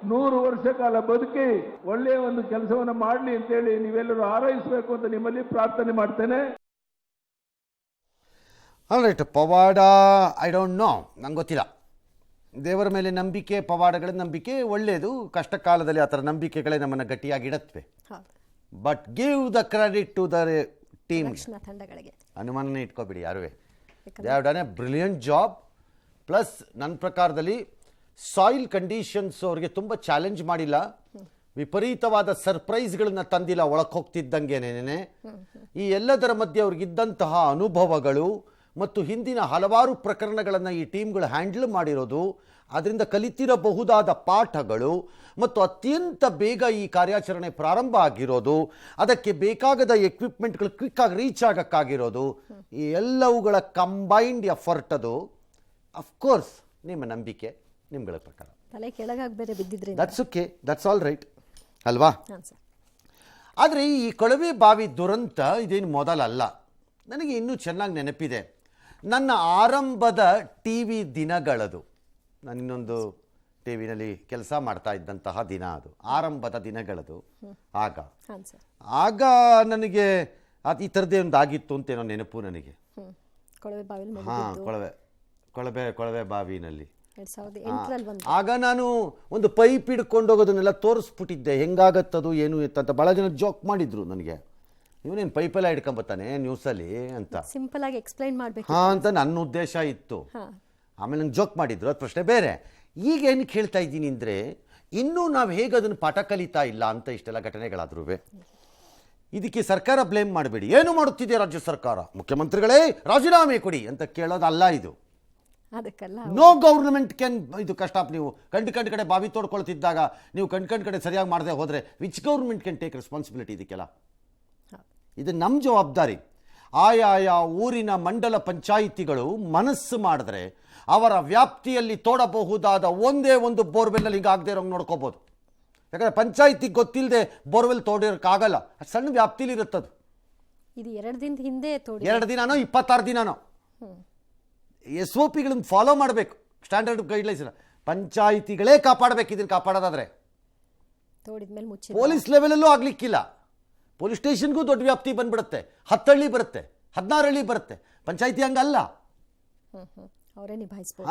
100 ವರ್ಷ ಕಾಲ ಬದುಕಿ ಒಳ್ಳೆಯ ಒಂದು ಕೆಲಸವನ್ನ ಮಾಡಲಿ ಅಂತೇಳಿ ನೀವೆಲ್ಲರೂ ಹಾರೈಸಬೇಕು ಅಂತ ನಿಮ್ಮಲ್ಲಿ ಪ್ರಾರ್ಥನೆ ಮಾಡ್ತೇನೆ. ಆಲ್ರೈಟ್, ಪವಾಡ ಐ ಡೋಂಟ್ ನೋ, ನಂಗೆ ಗೊತ್ತಿಲ್ಲ. ದೇವರ ಮೇಲೆ ನಂಬಿಕೆ, ಪವಾಡಗಳ ನಂಬಿಕೆ ಒಳ್ಳೆಯದು. ಕಷ್ಟ ಕಾಲದಲ್ಲಿ ಆ ಥರ ನಂಬಿಕೆಗಳೇ ನಮ್ಮನ್ನು ಗಟ್ಟಿಯಾಗಿಡತ್ವೆ. But give the credit to the team. ರಕ್ಷಣಾ ತಂಡಗಳಿಗೆ ಅನುಮಾನನೇ ಇಟ್ಕೋಬಿಡಿ ಯಾರುವೆ. They have done a brilliant job. Plus ನನ್ನ ಪ್ರಕಾರದಲ್ಲಿ ಸಾಯಿಲ್ ಕಂಡೀಷನ್ಸ್ ಅವ್ರಿಗೆ ತುಂಬ ಚಾಲೆಂಜ್ ಮಾಡಿಲ್ಲ. ವಿಪರೀತವಾದ ಸರ್ಪ್ರೈಸ್ಗಳನ್ನ ತಂದಿಲ್ಲ ಒಳಕ್ಕೆ ಹೋಗ್ತಿದ್ದಂಗೆನೇನೆ. ಈ ಎಲ್ಲದರ ಮಧ್ಯೆ ಅವ್ರಿಗಿದ್ದಂತಹ ಅನುಭವಗಳು ಮತ್ತು ಹಿಂದಿನ ಹಲವಾರು ಪ್ರಕರಣಗಳನ್ನು ಈ ಟೀಮ್ಗಳು ಹ್ಯಾಂಡಲ್ ಮಾಡಿರೋದು, ಅದರಿಂದ ಕಲಿತಿರಬಹುದಾದ ಪಾಠಗಳು ಮತ್ತು ಅತ್ಯಂತ ಬೇಗ ಈ ಕಾರ್ಯಾಚರಣೆ ಪ್ರಾರಂಭ ಆಗಿರೋದು, ಅದಕ್ಕೆ ಬೇಕಾಗದ ಎಕ್ವಿಪ್ಮೆಂಟ್ಗಳು ಕ್ವಿಕ್ಕಾಗಿ ರೀಚ್ ಆಗೋಕ್ಕಾಗಿರೋದು, ಈ ಎಲ್ಲವುಗಳ ಕಂಬೈನ್ಡ್ ಎಫರ್ಟ್ ಅದು. ಅಫ್ಕೋರ್ಸ್ ನಿಮ್ಮ ನಂಬಿಕೆ ನಿಮ್ಗಳ ಪ್ರಕಾರ ತಲೆ ಕೆಳಗಾಗಿ ಬೇರೆ ಬಿದ್ದಿದ್ರೆ that's okay, that's all right ಅಲ್ವಾ. ಆದರೆ ಈ ಕೊಳವೆ ಬಾವಿ ದುರಂತ ಇದೇನು ಮೊದಲಲ್ಲ. ನನಗೆ ಇನ್ನೂ ಚೆನ್ನಾಗಿ ನೆನಪಿದೆ ನನ್ನ ಆರಂಭದ TV ದಿನಗಳದು. ನಾನು ಇನ್ನೊಂದು ಟಿವಿನಲ್ಲಿ ಕೆಲಸ ಮಾಡ್ತಾ ಇದ್ದಂತಹ ದಿನ ಅದು, ಆರಂಭದ ದಿನಗಳದು. ಆಗ ನನಗೆ ಈ ಥರದ್ದೇ ಒಂದು ಆಗಿತ್ತು ಅಂತೇನೋ ನೆನಪು ನನಗೆ. ಹಾಂ, ಕೊಳವೆ ಬಾವಿನಲ್ಲಿ ಆಗ ನಾನು ಒಂದು ಪೈಪ್ ಹಿಡ್ಕೊಂಡು ಹೋಗೋದನ್ನೆಲ್ಲ ತೋರಿಸ್ಬಿಟ್ಟಿದ್ದೆ, ಹೆಂಗಾಗತ್ತದು ಏನು ಅಂತ. ಭಾಳ ಜನ ಜೋಕ್ ಮಾಡಿದ್ರು ನನಗೆ, ಇವನೇನು ಪೈಪೆಲ್ಲ ಹಿಡ್ಕೊಂಬತ್ತಾನೆ ನ್ಯೂಸಲ್ಲಿ ಅಂತ, ಸಿಂಪಲ್ ಆಗಿ ಎಕ್ಸ್ಪ್ಲೈನ್ ಮಾಡಬೇಕು ಅಂತ ನನ್ನ ಉದ್ದೇಶ ಇತ್ತು. ಆಮೇಲೆ ನಂಗೆ ಜೋಕ್ ಮಾಡಿದ್ರು, ಅದು ಪ್ರಶ್ನೆ ಬೇರೆ. ಈಗ ಏನಕ್ಕೆ ಹೇಳ್ತಾ ಇದ್ದೀನಿ ಅಂದರೆ, ಇನ್ನೂ ನಾವು ಹೇಗೆ ಅದನ್ನು ಪಾಠ ಕಲಿತಾ ಇಲ್ಲ ಅಂತ ಇಷ್ಟೆಲ್ಲ ಘಟನೆಗಳಾದ್ರೂ ಇದಕ್ಕೆ ಸರ್ಕಾರ ಬ್ಲೇಮ್ ಮಾಡಬೇಡಿ. ಏನು ಮಾಡುತ್ತಿದೆ ರಾಜ್ಯ ಸರ್ಕಾರ, ಮುಖ್ಯಮಂತ್ರಿಗಳೇ ರಾಜೀನಾಮೆ ಕೊಡಿ ಅಂತ ಕೇಳೋದಲ್ಲ ಇದು. ನೋ ಗೌರ್ಮೆಂಟ್ ಕ್ಯಾನ್ ಇದು ಕಷ್ಟ. ನೀವು ಕಂಡು ಕಡೆ ಬಾವಿ ತೋಡ್ಕೊಳ್ತಿದ್ದಾಗ ನೀವು ಕಂಡು ಕಡೆ ಸರಿಯಾಗಿ ಮಾಡದೆ ಹೋದರೆ which government can take responsibility ಇದಕ್ಕೆಲ್ಲ? ಇದು ನಮ್ಮ ಜವಾಬ್ದಾರಿ. ಆಯಾಯ ಊರಿನ ಮಂಡಲ ಪಂಚಾಯಿತಿಗಳು ಮನಸ್ಸು ಮಾಡಿದ್ರೆ ಅವರ ವ್ಯಾಪ್ತಿಯಲ್ಲಿ ತೋಡಬಹುದಾದ ಒಂದೇ ಒಂದು ಬೋರ್ವೆಲ್ನಲ್ಲಿ ಹಿಂಗಾಗದೇ ಇರೋಂಗೆ ನೋಡ್ಕೋಬೋದು. ಯಾಕಂದರೆ ಪಂಚಾಯಿತಿಗೆ ಗೊತ್ತಿಲ್ಲದೆ ಬೋರ್ವೆಲ್ ತೋಡಿರೋಕ್ಕಾಗಲ್ಲ, ಅಷ್ಟು ಸಣ್ಣ ವ್ಯಾಪ್ತಿಲಿ ಇರುತ್ತದು. ಇದು 2 ದಿನದ ಹಿಂದೆ 2 ದಿನನೋ 26 ದಿನನೋ SOPಗಳನ್ನು ಫಾಲೋ ಮಾಡಬೇಕು. ಸ್ಟ್ಯಾಂಡರ್ಡ್ ಗೈಡ್ಲೈನ್ಸ್ ಪಂಚಾಯಿತಿಗಳೇ ಕಾಪಾಡಬೇಕು. ಇದನ್ನು ಕಾಪಾಡೋದಾದರೆ ಪೊಲೀಸ್ ಲೆವೆಲಲ್ಲೂ ಆಗಲಿಕ್ಕಿಲ್ಲ. ಪೊಲೀಸ್ ಸ್ಟೇಷನ್ಗೂ ದೊಡ್ಡ ವ್ಯಾಪ್ತಿ ಬಂದ್ಬಿಡುತ್ತೆ, 10 ಹಳ್ಳಿ ಬರುತ್ತೆ, 16 ಹಳ್ಳಿ ಬರುತ್ತೆ. ಪಂಚಾಯಿತಿ ಹಂಗಲ್ಲ, ಅವರೇ ನಿಭಾಯಿಸಬಹುದು.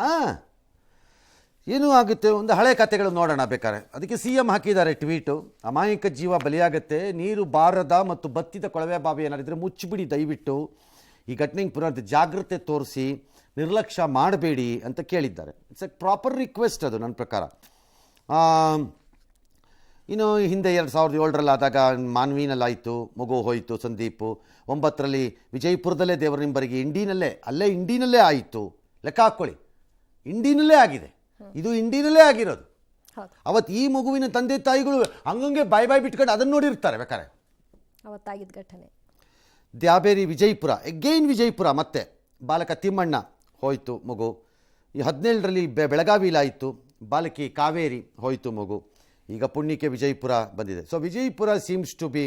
ಏನೂ ಆಗುತ್ತೆ. ಒಂದು ಹಳೆ ಕಥೆಗಳು ನೋಡೋಣ ಬೇಕಾದ್ರೆ. ಅದಕ್ಕೆ CM ಹಾಕಿದ್ದಾರೆ ಟ್ವೀಟು, ಅಮಾಯಕ ಜೀವ ಬಲಿಯಾಗತ್ತೆ, ನೀರು ಬಾರದ ಮತ್ತು ಬತ್ತಿದ ಕೊಳವೆ ಬಾವಿ ಏನಾರಿದ್ರೆ ಮುಚ್ಚಿಬಿಡಿ ದಯವಿಟ್ಟು. ಈ ಘಟನೆಗೆ ಪುನಃ ಜಾಗ್ರತೆ ತೋರಿಸಿ ನಿರ್ಲಕ್ಷ್ಯ ಮಾಡಬೇಡಿ ಅಂತ ಕೇಳಿದ್ದಾರೆ. ಇಟ್ಸ್ ಎ ಪ್ರಾಪರ್ ರಿಕ್ವೆಸ್ಟ್ ಅದು ನನ್ನ ಪ್ರಕಾರ. ಇನ್ನು ಹಿಂದೆ 2007 ಆದಾಗ ಮಾನ್ವಿನಲ್ಲಾಯಿತು, ಮಗು ಹೋಯಿತು ಸಂದೀಪು. 9ರಲ್ಲಿ ವಿಜಯಪುರದಲ್ಲೇ ದೇವರನಿಂಬರಿಗೆ ಇಂಡಿನಲ್ಲೇ ಆಯಿತು. ಲೆಕ್ಕ ಹಾಕ್ಕೊಳ್ಳಿ, ಇಂಡಿನಲ್ಲೇ ಆಗಿದೆ, ಇದು ಇಂಡಿನಲ್ಲೇ ಆಗಿರೋದು. ಅವತ್ತು ಈ ಮಗುವಿನ ತಂದೆ ತಾಯಿಗಳು ಹಂಗಂಗೆ ಬಾಯ್ ಬಿಟ್ಕೊಂಡು ಅದನ್ನು ನೋಡಿರ್ತಾರೆ ಬೇಕಾರೆ. ಅವತ್ತಾಗಿದ್ದ ಘಟನೆ ದ್ಯಾಬೇರಿ ವಿಜಯಪುರ, ಎಗೈನ್ ವಿಜಯಪುರ, ಮತ್ತೆ ಬಾಲಕ ತಿಮ್ಮಣ್ಣ ಹೋಯಿತು ಮಗು. ಈ 17ರಲ್ಲಿ ಬೆಳಗಾವಿಲಾಯಿತು, ಬಾಲಕಿ ಕಾವೇರಿ ಹೋಯಿತು ಮಗು. ಈಗ ಪುಣ್ಯಕ್ಕೆ ವಿಜಯಪುರ ಬಂದಿದೆ. So Vijayapura seems to be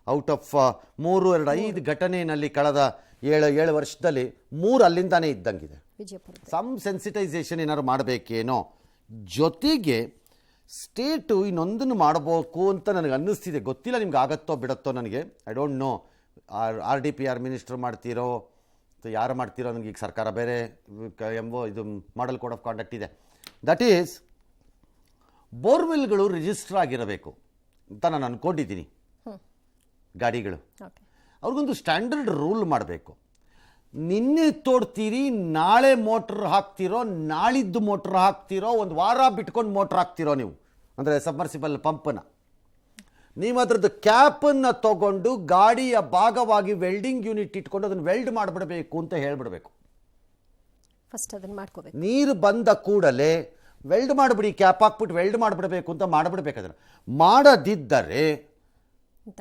out of 3-5 ಘಟನೆಯಲ್ಲಿ ಕಳೆದ 7 ವರ್ಷದಲ್ಲಿ 3 ಅಲ್ಲಿಂದಾನೇ ಇದ್ದಂಗಿದೆ. ವಿಜಯಪುರ ಸಮ್ ಸೆನ್ಸಿಟೈಸೇಷನ್ ಏನಾದ್ರು ಮಾಡಬೇಕೇನೋ. ಜೊತೆಗೆ ಸ್ಟೇಟು ಇನ್ನೊಂದನ್ನು ಮಾಡಬೇಕು ಅಂತ ನನಗೆ ಅನ್ನಿಸ್ತಿದೆ. ಗೊತ್ತಿಲ್ಲ ನಿಮ್ಗೆ ಆಗತ್ತೋ ಬಿಡತ್ತೋ ನನಗೆ, I don't know. RDPR minister ಮಾಡ್ತೀರೋ ಅಥವಾ ಯಾರು ಮಾಡ್ತೀರೋ ನನಗೆ. ಈಗ ಸರ್ಕಾರ ಬೇರೆ ಇದು ಮಾಡಲ್ ಕೋಡ್ ಆಫ್ ಕಾಂಡಕ್ಟ್ ಇದೆ. ದಟ್ ಈಸ್ ಬೋರ್ವೆಲ್ಗಳು ರಿಜಿಸ್ಟರ್ ಆಗಿರಬೇಕು ಅಂತ ನಾನು ಅಂದ್ಕೊಂಡಿದ್ದೀನಿ. ಗಾಡಿಗಳು ಅವ್ರಿಗೊಂದು ಸ್ಟ್ಯಾಂಡರ್ಡ್ ರೂಲ್ ಮಾಡಬೇಕು. ನಿನ್ನೆ ತೋಡ್ತೀರಿ, ನಾಳೆ ಮೋಟ್ರ್ ಹಾಕ್ತಿರೋ, ನಾಳಿದ್ದು ಮೋಟ್ರ್ ಹಾಕ್ತಿರೋ, ಒಂದು ವಾರ ಬಿಟ್ಕೊಂಡು ಮೋಟ್ರ್ ಹಾಕ್ತಿರೋ ನೀವು, ಅಂದರೆ ಸಬ್ಮರ್ಸಿಬಲ್ ಪಂಪನ್ನು, ನೀವು ಅದ್ರದ್ದು ಕ್ಯಾಪನ್ನು ತಗೊಂಡು ಗಾಡಿಯ ಭಾಗವಾಗಿ ವೆಲ್ಡಿಂಗ್ ಯೂನಿಟ್ ಇಟ್ಕೊಂಡು ಅದನ್ನು ವೆಲ್ಡ್ ಮಾಡಿಬಿಡಬೇಕು ಅಂತ ಹೇಳ್ಬಿಡ್ಬೇಕು. ಫಸ್ಟ್ ಅದನ್ನು ಮಾಡ್ಕೋಬೇಕು. ನೀರು ಬಂದ ಕೂಡಲೇ ವೆಲ್ಡ್ ಮಾಡಿಬಿಡಿ, ಕ್ಯಾಪ್ ಹಾಕ್ಬಿಟ್ಟು ವೆಲ್ಡ್ ಮಾಡಿಬಿಡಬೇಕು ಅಂತ ಮಾಡಿಬಿಡ್ಬೇಕು. ಅದನ್ನು ಮಾಡದಿದ್ದರೆ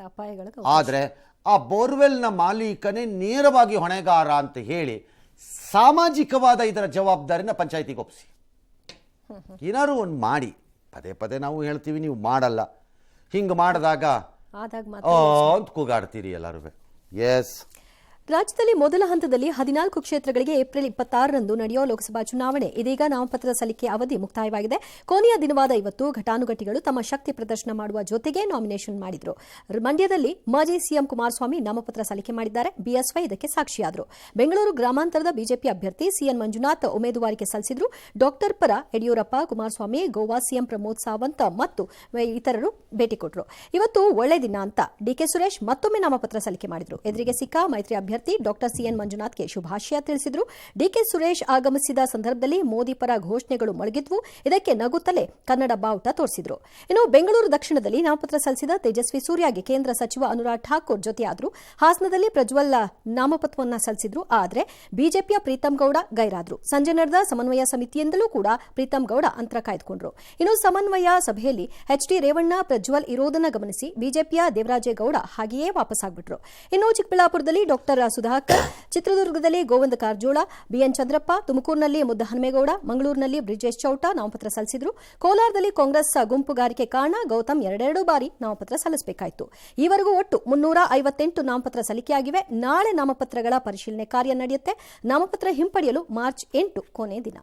ಅಪಾಯಗಳು. ಆದರೆ ಆ ಬೋರ್ವೆಲ್ನ ಮಾಲೀಕನೇ ನೇರವಾಗಿ ಹೊಣೆಗಾರ ಅಂತ ಹೇಳಿ ಸಾಮಾಜಿಕವಾದ ಇದರ ಜವಾಬ್ದಾರಿನ ಪಂಚಾಯತಿಗೆ ಒಪ್ಪಿಸಿ. ಏನಾದ್ರು ಒಂದು ಮಾಡಿ. ಪದೇ ನಾವು ಹೇಳ್ತೀವಿ, ನೀವು ಮಾಡಲ್ಲ. ಹಿಂಗೆ ಮಾಡಿದಾಗ ಅಂತ ಕೂಗಾಡ್ತೀರಿ ಎಲ್ಲರೂ. ಎಸ್, ರಾಜ್ಯದಲ್ಲಿ ಮೊದಲ ಹಂತದಲ್ಲಿ 14 ಕ್ಷೇತ್ರಗಳಿಗೆ ಏಪ್ರಿಲ್ 26ರಂದು ನಡೆಯುವ ಲೋಕಸಭಾ ಚುನಾವಣೆ. ಇದೀಗ ನಾಮಪತ್ರ ಸಲ್ಲಿಕೆ ಅವಧಿ ಮುಕ್ತಾಯವಾಗಿದೆ. ಕೊನೆಯ ದಿನವಾದ ಇವತ್ತು ಘಟಾನುಘಟಿಗಳು ತಮ್ಮ ಶಕ್ತಿ ಪ್ರದರ್ಶನ ಮಾಡುವ ಜೊತೆಗೆ ನಾಮಿನೇಷನ್ ಮಾಡಿದ್ರು. ಮಂಡ್ಯದಲ್ಲಿ ಮಾಜಿ ಸಿಎಂ ಕುಮಾರಸ್ವಾಮಿ ನಾಮಪತ್ರ ಸಲ್ಲಿಕೆ ಮಾಡಿದ್ದಾರೆ. ಬಿಎಸ್ವೈ ಇದಕ್ಕೆ ಸಾಕ್ಷಿಯಾದರು. ಬೆಂಗಳೂರು ಗ್ರಾಮಾಂತರದ ಬಿಜೆಪಿ ಅಭ್ಯರ್ಥಿ ಸಿಎನ್ ಮಂಜುನಾಥ್ ಉಮೇದುವಾರಿಕೆ ಸಲ್ಲಿಸಿದ್ರು. ಡಾಕ್ಟರ್ ಪರ ಯಡಿಯೂರಪ್ಪ, ಕುಮಾರಸ್ವಾಮಿ, ಗೋವಾ ಸಿಎಂ ಪ್ರಮೋದ್ ಸಾವಂತ್ ಮತ್ತು ಇತರರು ಭೇಟಿ ಕೊಟ್ಟರು. ಇವತ್ತು ಒಳ್ಳೆ ದಿನ ಅಂತ ಡಿಕೆ ಸುರೇಶ್ ಮತ್ತೊಮ್ಮೆ ನಾಮಪತ್ರ ಸಲ್ಲಿಕೆ ಮಾಡಿದ್ರು. ಎದುರಿಗೆ ಸಿಕ್ಕ ಮೈತ್ರಿ ಅಭ್ಯರ್ಥಿ ಡಾಕ್ಟರ್ ಸಿಎನ್ ಮಂಜುನಾಥ್ಗೆ ಶುಭಾಶಯ ತಿಳಿಸಿದ್ರು. ಡಿಕೆ ಸುರೇಶ್ ಆಗಮಿಸಿದ ಸಂದರ್ಭದಲ್ಲಿ ಮೋದಿ ಪರ ಘೋಷಣೆಗಳು ಮೊಳಗಿದ್ವು. ಇದಕ್ಕೆ ನಗುತ್ತಲೇ ಕನ್ನಡ ಬಾವುಟ ತೋರಿಸಿದ್ರು. ಇನ್ನು ಬೆಂಗಳೂರು ದಕ್ಷಿಣದಲ್ಲಿ ನಾಮಪತ್ರ ಸಲ್ಲಿಸಿದ ತೇಜಸ್ವಿ ಸೂರ್ಯಗೆ ಕೇಂದ್ರ ಸಚಿವ ಅನುರಾಗ್ ಠಾಕೂರ್ ಜೊತೆಯಾದರು. ಹಾಸನದಲ್ಲಿ ಪ್ರಜ್ವಲ್ ನಾಮಪತ್ರವನ್ನು ಸಲ್ಲಿಸಿದ್ರು. ಆದರೆ ಬಿಜೆಪಿಯ ಪ್ರೀತಂ ಗೌಡ ಗೈರಾದ್ರು. ಸಂಜೆ ನಡೆದ ಸಮನ್ವಯ ಸಮಿತಿಯಿಂದಲೂ ಕೂಡ ಪ್ರೀತಂ ಗೌಡ ಅಂತರ ಕಾಯ್ದುಕೊಂಡ್ರು. ಇನ್ನು ಸಮನ್ವಯ ಸಭೆಯಲ್ಲಿ ಎಚ್ಡಿ ರೇವಣ್ಣ, ಪ್ರಜ್ವಲ್ ಇರೋದನ್ನು ಗಮನಿಸಿ ಬಿಜೆಪಿಯ ದೇವರಾಜೇಗೌಡ ಹಾಗೆಯೇ ವಾಪಸ್ಸಾಗ್ಬಿಟ್ರು. ಇನ್ನು ಚಿಕ್ಕಬಳ್ಳಾಪುರದಲ್ಲಿ ಡಾಕ್ಟರ್ ಸುಧಾಕರ್, ಚಿತ್ರದುರ್ಗದಲ್ಲಿ ಗೋವಿಂದ ಕಾರಜೋಳ, ಬಿಎನ್ ಚಂದ್ರಪ್ಪ, ತುಮಕೂರಿನಲ್ಲಿ ಮುದ್ದಹನುಮೇಗೌಡ, ಮಂಗಳೂರಿನಲ್ಲಿ ಬ್ರಿಜೇಶ್ ಚೌಟ ನಾಮಪತ್ರ ಸಲ್ಲಿಸಿದ್ರು. ಕೋಲಾರದಲ್ಲಿ ಕಾಂಗ್ರೆಸ್ ಗುಂಪುಗಾರಿಕೆ ಕಾರಣ ಗೌತಮ್ 2 ಬಾರಿ ನಾಮಪತ್ರ ಸಲ್ಲಿಸಬೇಕಾಯಿತು. ಈವರೆಗೂ ಒಟ್ಟು 358 ನಾಮಪತ್ರ ಸಲ್ಲಿಕೆಯಾಗಿವೆ. ನಾಳೆ ನಾಮಪತ್ರಗಳ ಪರಿಶೀಲನೆ ಕಾರ್ಯ ನಡೆಯುತ್ತೆ. ನಾಮಪತ್ರ ಹಿಂಪಡೆಯಲು ಮಾರ್ಚ್ 8 ಕೊನೆ ದಿನ.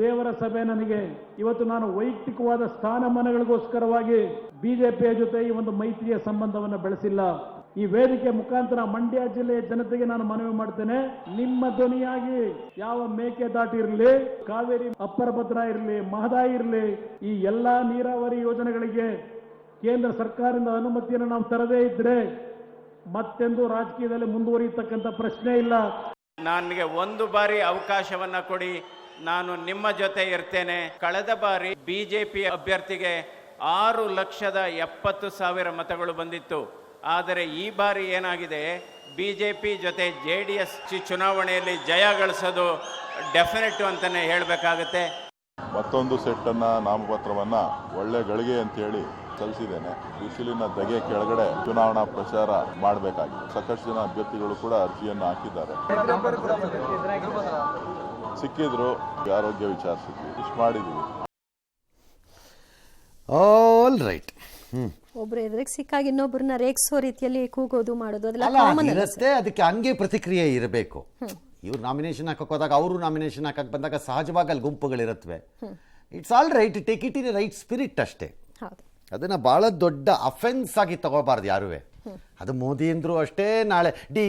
ದೇವರ ಸಭೆ ನನಗೆ ಇವತ್ತು ನಾನು ವೈಯಕ್ತಿಕವಾದ ಸ್ಥಾನಮಾನಗಳಿಗೋಸ್ಕರವಾಗಿ ಬಿಜೆಪಿಯ ಜೊತೆ ಈ ಒಂದು ಮೈತ್ರಿಯ ಸಂಬಂಧವನ್ನು ಬೆಳೆಸಿಲ್ಲ. ಈ ವೇದಿಕೆ ಮುಖಾಂತರ ಮಂಡ್ಯ ಜಿಲ್ಲೆಯ ಜನತೆಗೆ ನಾನು ಮನವಿ ಮಾಡ್ತೇನೆ, ನಿಮ್ಮ ಧ್ವನಿಯಾಗಿ ಯಾವ ಮೇಕೆದಾಟು ಇರಲಿ, ಕಾವೇರಿ ಅಪ್ಪರ ಭದ್ರಾ ಇರಲಿ, ಮಹದಾಯಿ ಇರಲಿ, ಈ ಎಲ್ಲಾ ನೀರಾವರಿ ಯೋಜನೆಗಳಿಗೆ ಕೇಂದ್ರ ಸರ್ಕಾರದಿಂದ ಅನುಮತಿಯನ್ನು ನಾವು ತರದೇ ಇದ್ರೆ ಮತ್ತೆಂದು ರಾಜಕೀಯದಲ್ಲಿ ಮುಂದುವರಿಯತಕ್ಕಂಥ ಪ್ರಶ್ನೆ ಇಲ್ಲ. ನನಗೆ ಒಂದು ಬಾರಿ ಅವಕಾಶವನ್ನ ಕೊಡಿ, ನಾನು ನಿಮ್ಮ ಜೊತೆ ಇರ್ತೇನೆ. ಕಳೆದ ಬಾರಿ ಬಿಜೆಪಿ ಅಭ್ಯರ್ಥಿಗೆ 6,70,000 ಮತಗಳು ಬಂದಿತ್ತು. ಆದರೆ ಈ ಬಾರಿ ಏನಾಗಿದೆ, ಬಿಜೆಪಿ ಜೊತೆ JDS ಚುನಾವಣೆಯಲ್ಲಿ ಜಯ ಗಳಿಸೋದು ಡೆಫಿನೆಟ್ ಅಂತಾನೆ ಹೇಳಬೇಕಾಗುತ್ತೆ. ಮತ್ತೊಂದು ಸೆಟ್ಟನ್ನು ನಾಮಪತ್ರವನ್ನು ಒಳ್ಳೆ ಗಳಿಗೆ ಅಂತೇಳಿ ಸಲ್ಲಿಸಿದ್ದೇನೆ. ಬಿಸಿಲಿನ ಧಗೆ ಕೆಳಗಡೆ ಚುನಾವಣಾ ಪ್ರಚಾರ ಮಾಡಬೇಕಾಗಿದೆ. ಸಾಕಷ್ಟು ಜನ ಅಭ್ಯರ್ಥಿಗಳು ಕೂಡ ಅರ್ಜಿಯನ್ನು ಹಾಕಿದ್ದಾರೆ. ಸಿಕ್ಕಿದ್ರು, ಆರೋಗ್ಯ ವಿಚಾರಿಸಿದ್ವಿ, ಇಷ್ಟು ಮಾಡಿದ್ವಿ. All right. ಒಬ್ರು ಎದುರಿಗೆ ಸಿಕ್ಕಾಗ ಇನ್ನೊಬ್ಬರನ್ನ ರೇಗಿಸೋ ರೀತಿಯಲ್ಲಿ ಕೂಗೋದು ಮಾಡೋದು ಅದೆಲ್ಲ ಇರುತ್ತೆ. ಅದಕ್ಕೆ ಹಂಗೆ ಪ್ರತಿಕ್ರಿಯೆ ಇರಬೇಕು. ಇವ್ರು ನಾಮಿನೇಷನ್ ಹಾಕಕ್ಕೆ ಹೋದಾಗ ಅವರು ನಾಮಿನೇಷನ್ ಹಾಕಕ್ಕೆ ಬಂದಾಗ ಸಹಜವಾಗಿ ಅಲ್ಲಿ ಗುಂಪುಗಳಿರುತ್ತವೆ. It's all right, take it in a right spirit ಅಷ್ಟೇ. ಅದನ್ನ ಬಹಳ ದೊಡ್ಡ ಅಫೆನ್ಸ್ ಆಗಿ ತಗೋಬಾರ್ದು ಯಾರುವೆ. ಅದು ಮೋದಿ ಅಂದ್ರು ಅಷ್ಟೇ, ನಾಳೆ ಡಿ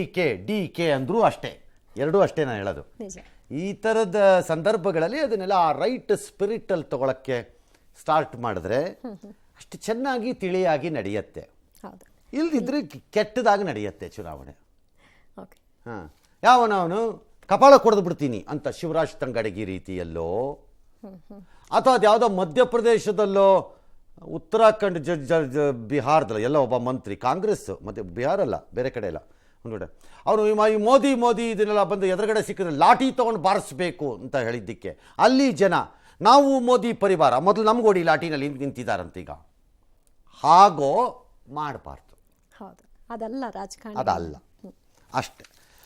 ಕೆ ಅಂದ್ರೂ ಅಷ್ಟೇ, ಎರಡೂ ಅಷ್ಟೇ ನಾನು ಹೇಳೋದು. ಈ ಥರದ ಸಂದರ್ಭಗಳಲ್ಲಿ ಅದನ್ನೆಲ್ಲ ಆ ರೈಟ್ ಸ್ಪಿರಿಟಲ್ಲಿ ತಗೊಳಕ್ಕೆ ಸ್ಟಾರ್ಟ್ ಮಾಡಿದ್ರೆ ಅಷ್ಟು ಚೆನ್ನಾಗಿ ತಿಳಿಯಾಗಿ ನಡೆಯುತ್ತೆ. ಇಲ್ದಿದ್ರೆ ಕೆಟ್ಟದಾಗಿ ನಡೆಯುತ್ತೆ ಚುನಾವಣೆ. ಓಕೆ. ಹಾಂ, ಯಾವನವನು ಕಪಾಳ ಕೊಡ್ದು ಬಿಡ್ತೀನಿ ಅಂತ ಶಿವರಾಜ್ ತಂಗಡಗಿ ರೀತಿಯಲ್ಲೋ, ಅಥವಾ ಅದ್ಯಾವುದೋ ಮಧ್ಯಪ್ರದೇಶದಲ್ಲೋ, ಉತ್ತರಾಖಂಡ್ ಬಿಹಾರದಲ್ಲ ಎಲ್ಲ ಒಬ್ಬ ಮಂತ್ರಿ ಕಾಂಗ್ರೆಸ್, ಮತ್ತು ಬಿಹಾರ ಅಲ್ಲ ಬೇರೆ ಕಡೆ ಎಲ್ಲ ಒಂದು ಅವನು ಈ ಮೋದಿ ಇದನ್ನೆಲ್ಲ ಬಂದು ಎದುರುಗಡೆ ಸಿಕ್ಕಿದ್ರೆ ಲಾಠಿ ತೊಗೊಂಡು ಬಾರಿಸ್ಬೇಕು ಅಂತ ಹೇಳಿದ್ದಕ್ಕೆ ಅಲ್ಲಿ ಜನ ನಾವು ಮೋದಿ ಪರಿವಾರ ಮೊದಲು ನಮ್ಗೆ ಓಡಿ ಲಾಠಿನಲ್ಲಿ ನಿಂತಿದ್ದಾರಂತೀಗ. ಹಾಗೋ ಮಾಡಬಾರ್ದು, ಹೌದು, ಅದಲ್ಲ ರಾಜಕಾರಣ, ಅದಲ್ಲ ಅಷ್ಟೆ.